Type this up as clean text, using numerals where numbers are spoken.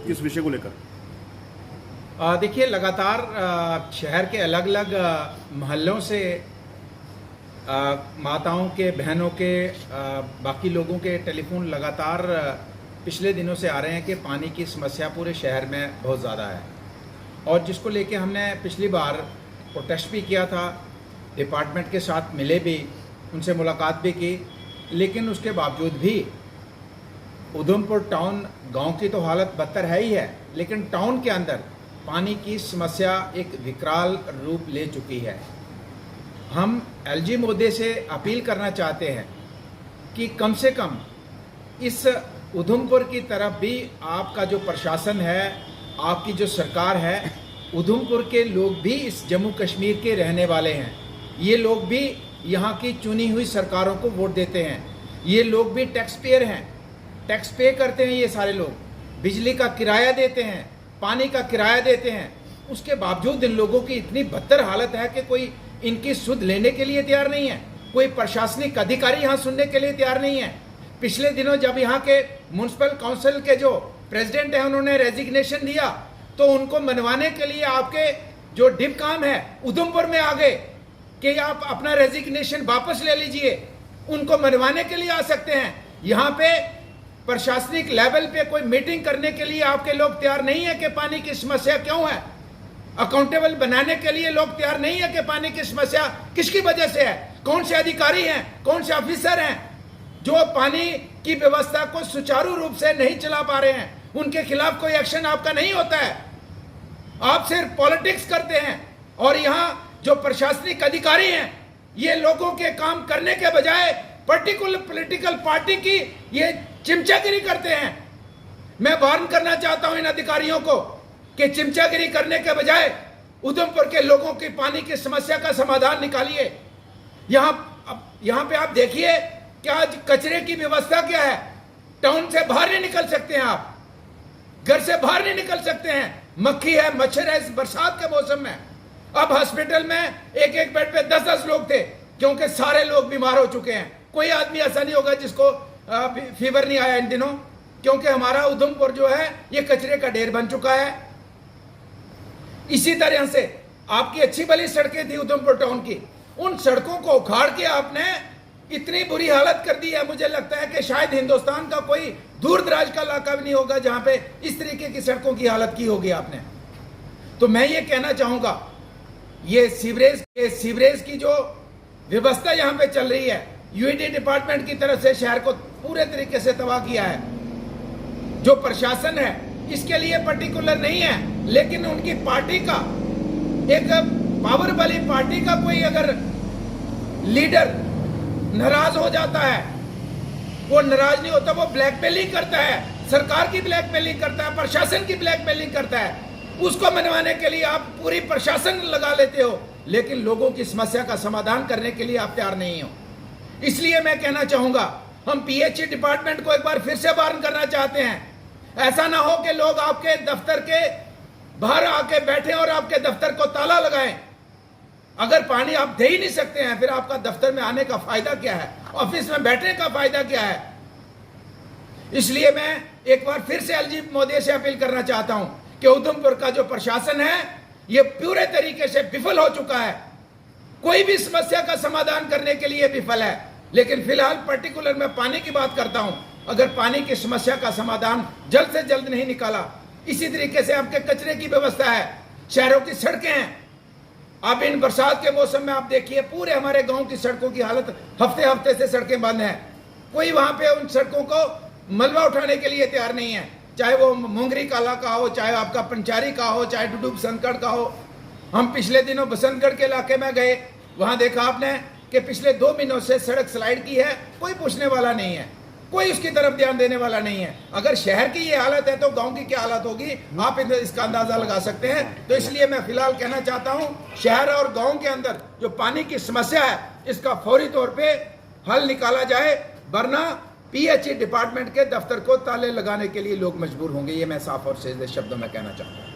किस विषय को लेकर? देखिए, लगातार शहर के अलग अलग मोहल्लों से माताओं के, बहनों के, बाकी लोगों के टेलीफोन लगातार पिछले दिनों से आ रहे हैं कि पानी की समस्या पूरे शहर में बहुत ज़्यादा है, और जिसको लेके हमने पिछली बार प्रोटेस्ट भी किया था, डिपार्टमेंट के साथ मिले भी, उनसे मुलाकात भी की, लेकिन उसके बावजूद भी उधमपुर टाउन, गांव की तो हालत बदतर है ही है, लेकिन टाउन के अंदर पानी की समस्या एक विकराल रूप ले चुकी है। हम एलजी महोदय से अपील करना चाहते हैं कि कम से कम इस उधमपुर की तरफ भी आपका जो प्रशासन है, आपकी जो सरकार है, उधमपुर के लोग भी इस जम्मू कश्मीर के रहने वाले हैं, ये लोग भी यहाँ की चुनी हुई सरकारों को वोट देते हैं, ये लोग भी टैक्स पेयर हैं, टैक्स पे करते हैं, ये सारे लोग बिजली का किराया देते हैं, पानी का किराया देते हैं। उसके बावजूद इन लोगों की इतनी बदतर हालत है कि कोई इनकी सुध लेने के लिए तैयार नहीं है, कोई प्रशासनिक अधिकारी यहाँ सुनने के लिए तैयार नहीं है। पिछले दिनों जब यहाँ के म्युनिसिपल काउंसिल के जो प्रेसिडेंट हैं उन्होंने रेजिग्नेशन दिया, तो उनको मनवाने के लिए आपके जो डिप काम है उधमपुर में आ गए कि आप अपना रेजिग्नेशन वापस ले लीजिए, उनको मनवाने के लिए आ सकते हैं। यहाँ पे प्रशासनिक लेवल पे कोई मीटिंग करने के लिए आपके लोग तैयार नहीं है कि पानी की समस्या क्यों है, अकाउंटेबल बनाने के लिए लोग तैयार नहीं है कि पानी की समस्या किसकी वजह से है, कौन से अधिकारी हैं, कौन से ऑफिसर हैं जो पानी की व्यवस्था को सुचारू रूप से नहीं चला पा रहे हैं, उनके खिलाफ कोई एक्शन आपका नहीं होता है। आप सिर्फ पॉलिटिक्स करते हैं, और यहाँ जो प्रशासनिक अधिकारी हैं ये लोगों के काम करने के बजाय पर्टिकुलर पॉलिटिकल पार्टी की ये चिमचागिरी करते हैं। मैं वार्न करना चाहता हूं इन अधिकारियों को कि चिमचागिरी करने के बजाय उधमपुर के लोगों की पानी की समस्या का समाधान निकालिए। यहाँ पे आप देखिए कि आज कचरे की व्यवस्था क्या है, टाउन से बाहर नहीं निकल सकते हैं, आप घर से बाहर नहीं निकल सकते हैं, मक्खी है, मच्छर है इस बरसात के मौसम में। अब हॉस्पिटल में एक एक बेड पे 10-10 लोग थे, क्योंकि सारे लोग बीमार हो चुके हैं। कोई आदमी ऐसा नहीं होगा जिसको फीवर नहीं आया इन दिनों, क्योंकि हमारा उधमपुर जो है ये कचरे का ढेर बन चुका है। इसी तरह से आपकी अच्छी भली सड़कें थी उधमपुर टाउन की, उन सड़कों को उखाड़ के आपने इतनी बुरी हालत कर दी है, मुझे लगता है कि शायद हिंदुस्तान का कोई दूर दराज का इलाका भी नहीं होगा जहां पे इस तरीके की सड़कों की हालत की होगी आपने। तो मैं ये कहना चाहूंगा, ये सीवरेज की जो व्यवस्था यहाँ पे चल रही है, यूईडी डिपार्टमेंट की तरफ से शहर को पूरे तरीके से तबाह किया है। जो प्रशासन है इसके लिए पर्टिकुलर नहीं है, लेकिन उनकी पार्टी का, एक पावर वाली पार्टी का कोई अगर लीडर नाराज हो जाता है, वो नाराज नहीं होता, वो ब्लैकमेलिंग करता है, सरकार की ब्लैकमेलिंग करता है, प्रशासन की ब्लैकमेलिंग करता है, उसको मनवाने के लिए आप पूरी प्रशासन लगा लेते हो, लेकिन लोगों की समस्या का समाधान करने के लिए आप तैयार नहीं हो। इसलिए मैं कहना चाहूंगा, हम पीएचई डिपार्टमेंट को एक बार फिर से वार्न करना चाहते हैं। ऐसा ना हो कि लोग आपके दफ्तर के बाहर आके बैठे और आपके दफ्तर को ताला लगाएं। अगर पानी आप दे ही नहीं सकते हैं, फिर आपका दफ्तर में आने का फायदा क्या है, ऑफिस में बैठने का फायदा क्या है। इसलिए मैं एक बार फिर से एलजी महोदय से अपील करना चाहता हूं कि उधमपुर का जो प्रशासन है ये पूरे तरीके से विफल हो चुका है, कोई भी समस्या का समाधान करने के लिए विफल है। लेकिन फिलहाल पर्टिकुलर मैं पानी की बात करता हूं, अगर पानी की समस्या का समाधान जल्द से जल्द नहीं निकाला, इसी तरीके से आपके कचरे की व्यवस्था है, शहरों की सड़कें हैं, अब इन बरसात के मौसम में आप देखिए पूरे हमारे गांव की सड़कों की हालत, हफ्ते हफ्ते से सड़कें बंद हैं, कोई वहां पे उन सड़कों को मलबा उठाने के लिए तैयार नहीं है, चाहे वो मोंगरी काला का हो, चाहे आपका पंचारी का हो, चाहे डुडू बसंतगढ़ का हो। हम पिछले दिनों बसंतगढ़ के इलाके में गए, वहां देखा आपने कि पिछले 2 महीनों से सड़क स्लाइड की है, कोई पूछने वाला नहीं है, कोई उसकी तरफ ध्यान देने वाला नहीं है। अगर शहर की ये हालत है तो गांव की क्या हालत होगी, आप इसका अंदाजा लगा सकते हैं। तो इसलिए मैं फिलहाल कहना चाहता हूं, शहर और गांव के अंदर जो पानी की समस्या है इसका फौरी तौर पे हल निकाला जाए, वरना पीएचई डिपार्टमेंट के दफ्तर को ताले लगाने के लिए लोग मजबूर होंगे। ये मैं साफ और सीधे शब्दों में कहना चाहता हूं।